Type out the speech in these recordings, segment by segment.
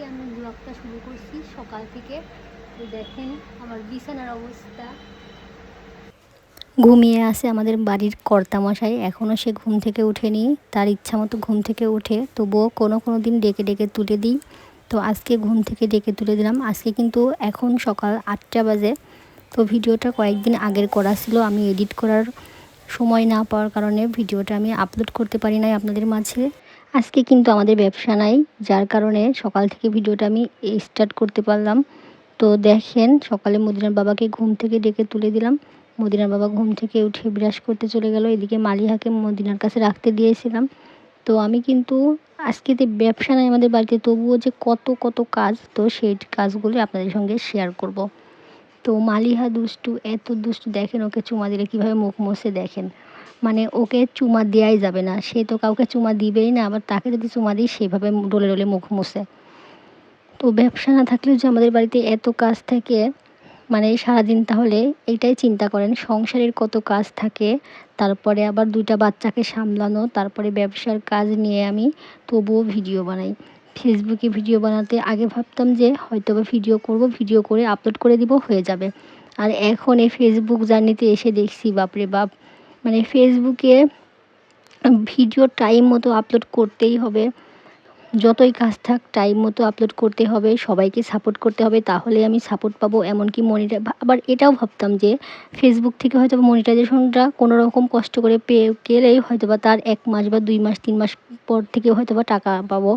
আমি ব্লগটা শুরু করছি সকাল থেকে। তো দেখেন আমার বিছানার অবস্থা। ঘুমিয়ে আছে আমাদের বাড়ির কর্তামশাই, এখনও সে ঘুম থেকে ওঠেনি। তার ইচ্ছা মতো ঘুম থেকে ওঠে, তবুও কোনো দিন ডেকে ডেকে তুলে দিই। তো আজকে ঘুম থেকে ডেকে তুলে দিলাম। আজকে কিন্তু এখন সকাল 8টা বাজে। তো ভিডিওটা কয়েকদিন আগের করা ছিল, আমি এডিট করার সময় না পাওয়ার কারণে ভিডিওটা আমি আপলোড করতে পারি নাই আপনাদের মাঝে। আজকে কিন্তু আমাদের ব্যবসা নাই, যার কারণে সকাল থেকে ভিডিওটা আমি স্টার্ট করতে পারলাম। তো দেখেন সকালে মদিনার বাবাকে ঘুম থেকে ডেকে তুলে দিলাম। মদিনার বাবা ঘুম থেকে উঠে ব্রাশ করতে চলে গেল। এদিকে মালিহাকে মদিনার কাছে রাখতে দিয়েছিলাম। তো আমি কিন্তু আজকে তো ব্যবসা নাই আমাদের বাড়িতে, তবুও যে কত কাজ, তো সেই কাজগুলো আপনাদের সঙ্গে শেয়ার করব। তো মালিহা দুষ্টু, এত দুষ্টু, দেখেন ওকে চুমা দিলে কীভাবে মুখ মুছে, দেখেন মানে ওকে চুমা দেওয়াই যাবে না, সে তো কাউকে চুমা দিবেই না, আবার তাকে যদি চুমা দিই সেভাবে ডলে ডলে মুখ মুছে। তো ব্যবসা না থাকলেও যে আমাদের বাড়িতে এত কাজ থাকে, মানে সারাদিন তাহলে এইটাই চিন্তা করেন সংসারের কত কাজ থাকে। তারপরে আবার 2টা বাচ্চাকে সামলানো, তারপরে ব্যবসার কাজ নিয়ে আমি তবুও ভিডিও বানাই। ফেসবুকে ভিডিও বানাতে আগে ভাবতাম যে হয়তোবা ভিডিও করব, ভিডিও করে আপলোড করে দিব, হয়ে যাবে। আর এখন এই ফেসবুক জার্নিতে এসে দেখছি বাপরে বাপ, মানে ফেসবুকে ভিডিও টাইম মতো আপলোড করতেই হবে। যতই কাজ থাক টাইম মতো আপলোড করতে হবে, সবাইকে সাপোর্ট করতে হবে, তাহলে আমি সাপোর্ট পাবো। এমনকি আবার এটাও ভাবতাম যে ফেসবুক থেকে হয়তো মনিটাইজেশনটা কোনো রকম কষ্ট করে পেয়ে গেলেই হয়তো বা তার 1 মাস বা 2 মাস 3 মাস পর থেকে হয়তো বা টাকা পাবো,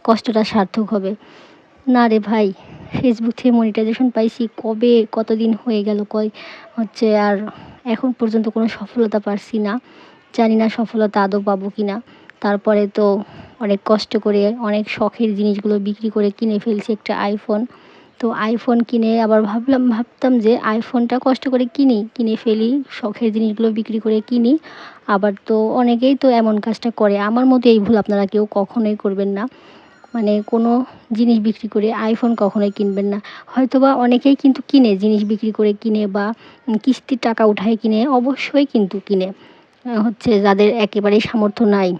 কষ্টটা সার্থক হবে। না রে ভাই, ফেসবুক থেকে মনিটাইজেশন পাইছি কবে, কতদিন হয়ে গেল, আর এখন পর্যন্ত কোনো সফলতা পারছি না। জানি না সফলতা আদৌ পাবো কি না। তারপরে তো অনেক কষ্ট করে অনেক শখের জিনিসগুলো বিক্রি করে কিনে ফেলছি একটা আইফোন। তো আইফোন কিনে আবার ভাবতাম যে আইফোনটা কষ্ট করে কিনে ফেলি, শখের জিনিসগুলো বিক্রি করে কিনি। আবার তো অনেকেই তো এমন কাজটা করে, আমার মতো এই ভুল আপনারা কেউ কখনোই করবেন না। মানে কোনো জিনিস বিক্রি করে আইফোন কখনোই কিনবেন না। হয়তোবা অনেকেই কিন্তু কিনে, জিনিস বিক্রি করে কিনে বা কিস্তির টাকা উঠায় কিনে, অবশ্যই কিন্তু কিনে। যাদের একেবারেই সামর্থ্য নাই,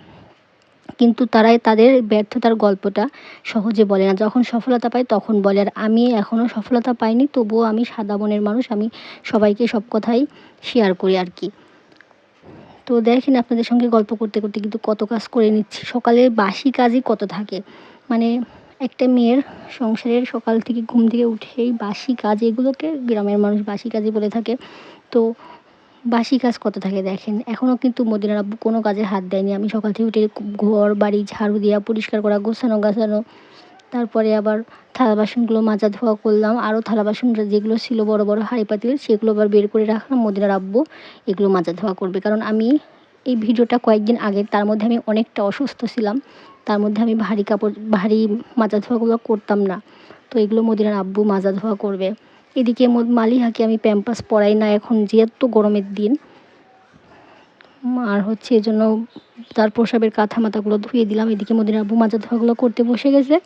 কিন্তু তারাই তাদের ব্যর্থতার গল্পটা সহজে বলে না, যখন সফলতা পায় তখন বলে। আর আমি এখনও সফলতা পাইনি, তবুও আমি সাদা মনের মানুষ, আমি সবাইকে সব কথাই শেয়ার করি আর কি। তো দেখেন আপনাদের সঙ্গে গল্প করতে করতে কিন্তু কত কাজ করে নিচ্ছি। সকালে বাসি কাজই কত থাকে, মানে একটা মেয়ের সংসারের সকাল থেকে ঘুম থেকে উঠেই বাসি কাজ, এগুলোকে গ্রামের মানুষ বাসি কাজই বলে থাকে। তো বাসি কাজ কত থাকে দেখেন। এখনও কিন্তু মদিনার আব্বু কোনো কাজে হাত দেয়নি। আমি সকাল থেকে উঠে ঘর বাড়ি ঝাড়ু দেওয়া, পরিষ্কার করা, গোছানো গাছানো, তারপরে আবার থালা বাসনগুলো মাজা ধোয়া করলাম। আরও থালা বাসন যেগুলো ছিল বড় বড় হাঁড়ি পাতিল, সেগুলো আবার বের করে রাখলাম। মদিনার আব্বু এগুলো মাজা ধোয়া করবে, কারণ আমি এই ভিডিওটা কয়েকদিন আগের, তার মধ্যে আমি অনেকটা অসুস্থ ছিলাম। তার মধ্যে আমি ভারী মাজা ধোয়াগুলো করতাম না। তো এগুলো মদিনার আব্বু মাজা ধোয়া করবে। এদিকে মালিহাকে আমি প্যাম্পাস পরাই না এখন, যেহেতু গরমের দিন। আর এজন্য তার প্রসাবের কাঁথা মাথাগুলো ধুয়ে দিলাম। এদিকে মদিনার আব্বু মাজা ধোয়াগুলো করতে বসে গেছে।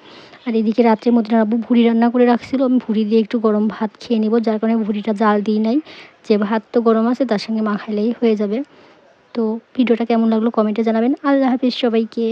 আর এদিকে রাত্রে মদিনার আব্বু ভুড়ি রান্না করে রাখছিল, আমি ভুড়ি দিয়ে একটু গরম ভাত খেয়ে নেব, যার কারণে ভুড়িটা জাল দিই নাই। যে ভাত তো গরম আছে, তার সঙ্গে মাখাইলেই হয়ে যাবে। তো ভিডিওটা কেমন লাগলো কমেন্টে জানাবেন। আল্লাহ হাফিজ সবাইকে।